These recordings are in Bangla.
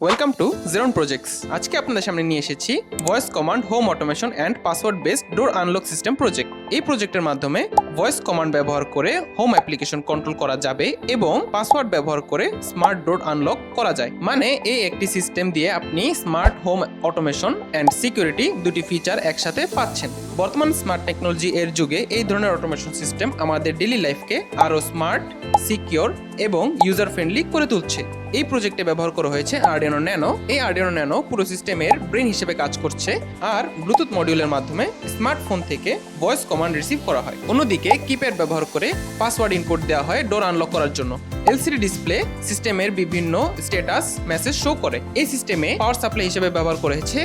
Welcome to জেরন projects. আজকে আপনাদের সামনে নিয়ে এসেছি voice command home automation and password based door unlock system project. এই প্রজেক্টের মাধ্যমে ভয়েস কমান্ড ব্যবহার করে হোম অ্যাপ্লিকেশন কন্ট্রোল করা যাবে এবং পাসওয়ার্ড ব্যবহার করে স্মার্ট ডোর আনলক করা যায়। মানে এই একটি সিস্টেম দিয়ে আপনি smart home automation and security দুটি ফিচার একসাথে পাচ্ছেন। বর্তমান স্মার্ট টেকনোলজি এর যুগে এই ধরনের অটোমেশন সিস্টেম আমাদের ডেইলি লাইফকে আরো স্মার্ট, সিকিউর এবং ইউজার ফ্রেন্ডলি করে তুলছে। এই প্রজেক্টে ব্যবহার করা হয়েছে আরডিনো ন্যানো। এই আরডিনো ন্যানো পুরো সিস্টেমের ব্রেন হিসেবে কাজ করছে আর ব্লুটুথ মডিউলের মাধ্যমে স্মার্টফোন থেকে ভয়েস কমান্ড রিসিভ করা হয়। অন্যদিকে কিপ্যাড ব্যবহার করে পাসওয়ার্ড ইনপুট দেওয়া হয় ডোর আনলক করার জন্য। এলসিডি ডিসপ্লে সিস্টেমের বিভিন্ন স্ট্যাটাস মেসেজ শো করে। এই সিস্টেমে পাওয়ার সাপ্লাই হিসেবে ব্যবহার করা হয়েছে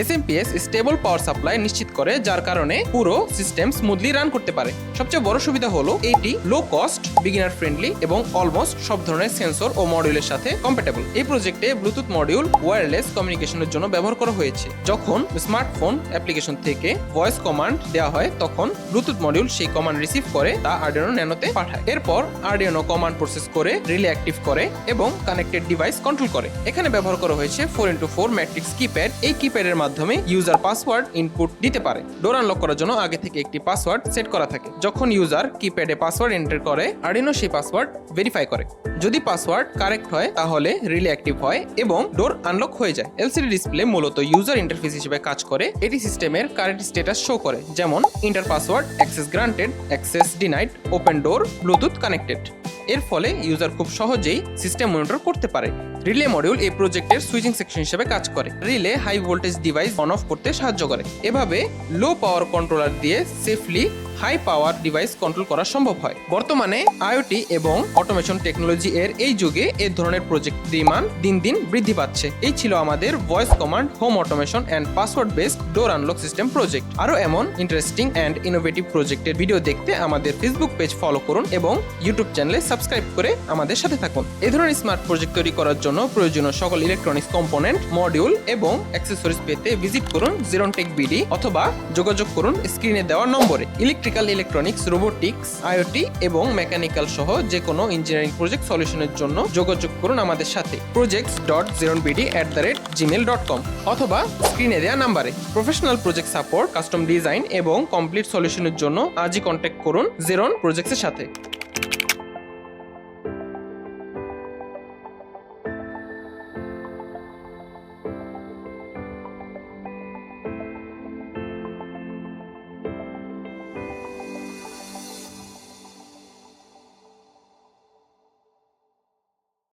এসএমপিএস স্টেবল পাওয়ার সাপ্লাই নিশ্চিত করে, যার কারণে পুরো সিস্টেম স্মুথলি রান করতে পারে। সবচেয়ে বড় সুবিধা হলো এটি লো কস্ট, বিগিনার ফ্রেন্ডলি এবং অলমোস্ট সব ধরনের সেন্সর ও মডিউলের সাথে কম্প্যাটেবল। এই প্রজেক্টে ব্লুটুথ মডিউল ওয়্যারলেস কমিউনিকেশনের জন্য ব্যবহার করা হয়েছে। যখন স্মার্টফোন অ্যাপ্লিকেশন থেকে ভয়েস কমান্ড দেওয়া হয় তখন ব্লুটুথ মডিউল সেই কমান্ড রিসিভ করে তা আরডিনো ন্যানোতে পাঠায়। এরপর আরডিনো কমান্ড প্রসেস করে রিলে অ্যাক্টিভ করে এবং কানেক্টেড ডিভাইস কন্ট্রোল করে। এখানে ব্যবহার করা হয়েছে 4x4 ম্যাট্রিক্স কিপ্যাড। এই কিপ্যাডের মাধ্যমে ইউজার পাসওয়ার্ড ইনপুট দিতে পারে। ডোর আনলক করার জন্য আগে থেকে একটি পাসওয়ার্ড সেট করা থাকে। যখন ইউজার কিপ্যাডে পাসওয়ার্ড এন্টার করে আরডিনো সেই পাসওয়ার্ড ভেরিফাই করে। যদি পাসওয়ার্ড কারেক্ট হয় তাহলে রিলে অ্যাক্টিভ হয় এবং ডোর আনলক হয়ে যায়। এলসিডি ডিসপ্লে মূলত ইউজার ইন্টারফেস হিসেবে কাজ করে। এটি সিস্টেমের কারেন্ট স্ট্যাটাস শো করে, যেমন inter password, access granted, access denied, open ডোর, ব্লুটুথ কানেক্টেড। এর ফলে ইউজার খুব সহজেই সিস্টেম মনিটর করতে পারে। রিলে মডিউল এই প্রজেক্টের সুইচিং সেকশন হিসেবে কাজ করে। Relay high voltage device on off করতে সাহায্য করে। এভাবে লো পাওয়ার কন্ট্রোলার দিয়ে safely high power device control করা সম্ভব হয়। বর্তমানে আইওটি এবং অটোমেশন টেকনোলজি এর এই যুগে এই ধরনের প্রজেক্ট ডিমান্ড দিন দিন বৃদ্ধি পাচ্ছে। এই ছিল আমাদের voice command home automation and password based door unlock system project. আরো এমন ইন্টারেস্টিং অ্যান্ড ইনোভেটিভ প্রজেক্টের ভিডিও দেখতে আমাদের ফেসবুক পেজ ফলো করুন এবং ইউটিউব চ্যানেলে সাবস্ক্রাইব করে আমাদের সাথে থাকুন। এই ধরনের স্মার্ট প্রজেক্ট তৈরি করার জন্য প্রয়োজনীয় সকল ইলেকট্রনিক্স কম্পোনেন্ট, মডিউল এবং অ্যাক্সেসরিজ পেতে ভিজিট করুন জেরন টেক বিডি অথবা যোগাযোগ করুন স্ক্রিনে দেওয়া নম্বরে। ইলেকট্রনিক্স, রোবোটিক্স, আইওটি এবং মেকানিক্যাল সহ যে কোনো ইঞ্জিনিয়ারিং প্রজেক্ট সলিউশনের জন্য যোগাযোগ করুন আমাদের সাথে projects.zeronbd@gmail.com অথবা স্ক্রিনে দেওয়া নাম্বারে। Professional project support, custom design এবং কমপ্লিট সলিউশনের জন্য আজই কন্ট্যাক্ট করুন জেরন প্রজেক্টসের সাথে।